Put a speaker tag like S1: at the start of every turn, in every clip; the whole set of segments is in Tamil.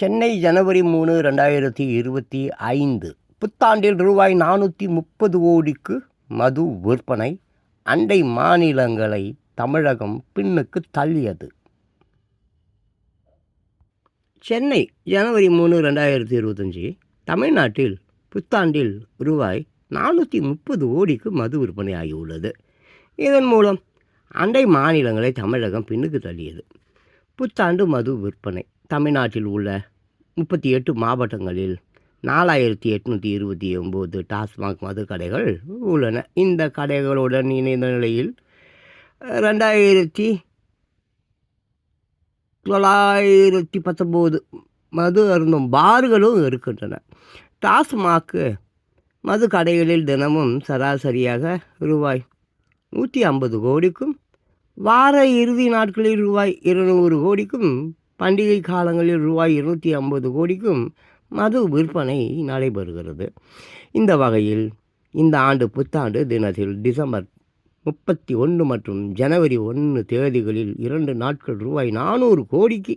S1: சென்னை ஜனவரி 3, 2025 புத்தாண்டில் ரூபாய் 430 கோடிக்கு மது விற்பனை. அண்டை மாநிலங்களை தமிழகம் பின்னுக்கு தள்ளியது. சென்னை ஜனவரி 3, 2025 தமிழ்நாட்டில் புத்தாண்டில் ரூபாய் 430 கோடிக்கு மது விற்பனை ஆகியுள்ளது. இதன் மூலம் அண்டை மாநிலங்களை தமிழகம் பின்னுக்கு தள்ளியது. புத்தாண்டு மது விற்பனை தமிழ்நாட்டில் உள்ள 38 மாவட்டங்களில் 4829 டாஸ்மாக் மது கடைகள் உள்ளன. இந்த கடைகளுடன் இணைந்த நிலையில் 2919 மது அருந்தும் பார்களும் இருக்கின்றன. டாஸ்மாக் மது கடைகளில் தினமும் சராசரியாக ரூபாய் 150 கோடிக்கும், வார இறுதி நாட்களில் ரூபாய் 200 கோடிக்கும், பண்டிகை காலங்களில் ரூபாய் 250 கோடிக்கும் மது விற்பனை நடைபெறுகிறது. இந்த வகையில் இந்த ஆண்டு புத்தாண்டு தினத்தில் டிசம்பர் 31 மற்றும் ஜனவரி 1 தேதிகளில் 2 நாட்கள் ரூபாய் 400 கோடிக்கு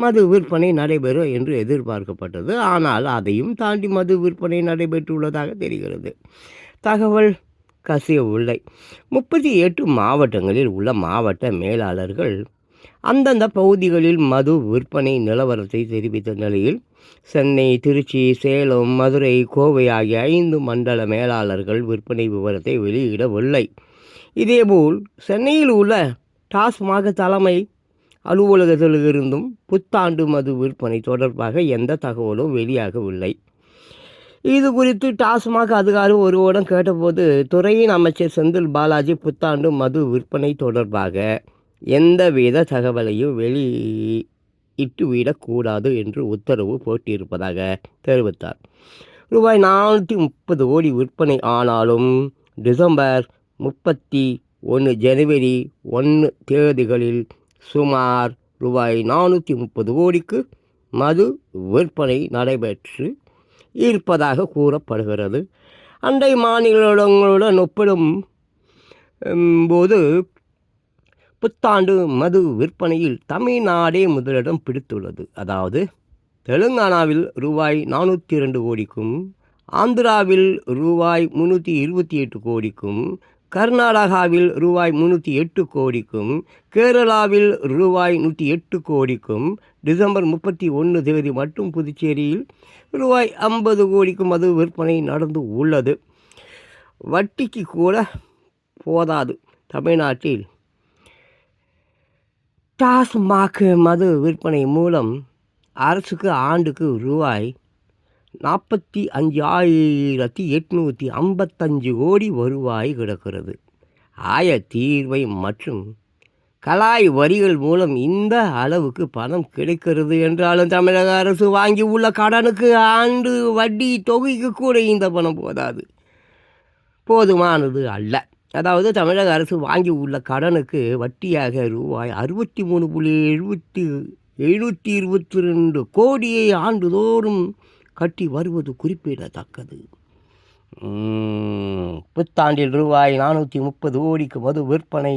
S1: மது விற்பனை நடைபெறும் என்று எதிர்பார்க்கப்பட்டது. ஆனால் அதையும் தாண்டி மது விற்பனை நடைபெற்றுள்ளதாக தெரிகிறது. தகவல் கசியவில்லை. 38 மாவட்டங்களில் உள்ள மாவட்ட மேலாளர்கள் அந்தந்த பகுதிகளில் மது விற்பனை நிலவரத்தை தெரிவித்த நிலையில் சென்னை, திருச்சி, சேலம், மதுரை, கோவை ஆகிய 5 மண்டல மேலாளர்கள் விற்பனை விவரத்தை வெளியிடவில்லை. இதேபோல் சென்னையில் உள்ள டாஸ்மாக் தலைமை அலுவலகத்திலிருந்தும் புத்தாண்டு மது விற்பனை தொடர்பாக எந்த தகவலும் வெளியாகவில்லை. இது குறித்து டாஸ்மாக் அதிகாரி ஒருவரிடம் கேட்டபோது, துறையின் அமைச்சர் செந்தில் பாலாஜி புத்தாண்டு மது விற்பனை தொடர்பாக எந்தவித தகவலையும் வெளியிட்டுவிடக்கூடாது என்று உத்தரவு போட்டிருப்பதாக தெரிவித்தார். ரூபாய் 430 கோடி விற்பனை ஆனாலும் டிசம்பர் 31, ஜனவரி 1 தேதிகளில் சுமார் ரூபாய் 430 கோடிக்கு மது விற்பனை நடைபெற்று இருப்பதாக கூறப்படுகிறது. அண்டை மாநிலங்களுடன் ஒப்பிடும் போது புத்தாண்டு மது விற்பனையில் தமிழ்நாடே முதலிடம் பிடித்துள்ளது. அதாவது தெலுங்கானாவில் ரூபாய் 402 கோடிக்கும், ஆந்திராவில் ரூபாய் 328 கோடிக்கும், கர்நாடகாவில் ரூபாய் 308 கோடிக்கும், கேரளாவில் ரூபாய் 108 கோடிக்கும், டிசம்பர் 31 தேதி மட்டும் புதுச்சேரியில் ரூபாய் 50 கோடிக்கும் மது விற்பனை நடந்து உள்ளது. வட்டிக்கு கூட போதாது. தமிழ்நாட்டில் டாஸ்மாக் மது விற்பனை மூலம் அரசுக்கு ஆண்டுக்கு ரூபாய் 45,855 கோடி வருவாய் கிடக்கிறது. ஆயத்தீர்வை மற்றும் கலாய் வரிகள் மூலம் இந்த அளவுக்கு பணம் கிடைக்கிறது என்றாலும் தமிழக அரசு வாங்கி உள்ள கடனுக்கு ஆண்டு வட்டி தொகைக்கு கூட இந்த பணம் போதுமானது அல்ல. அதாவது தமிழக அரசு வாங்கி உள்ள கடனுக்கு வட்டியாக ரூபாய் 63,722 கோடியை ஆண்டுதோறும் கட்டி வருவது குறிப்பிடத்தக்கது. புத்தாண்டில் ரூபாய் 430 கோடிக்கு மது விற்பனை.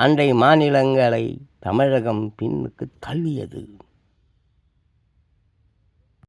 S1: அண்டை மாநிலங்களை தமிழகம் பின்னுக்கு தள்ளியது.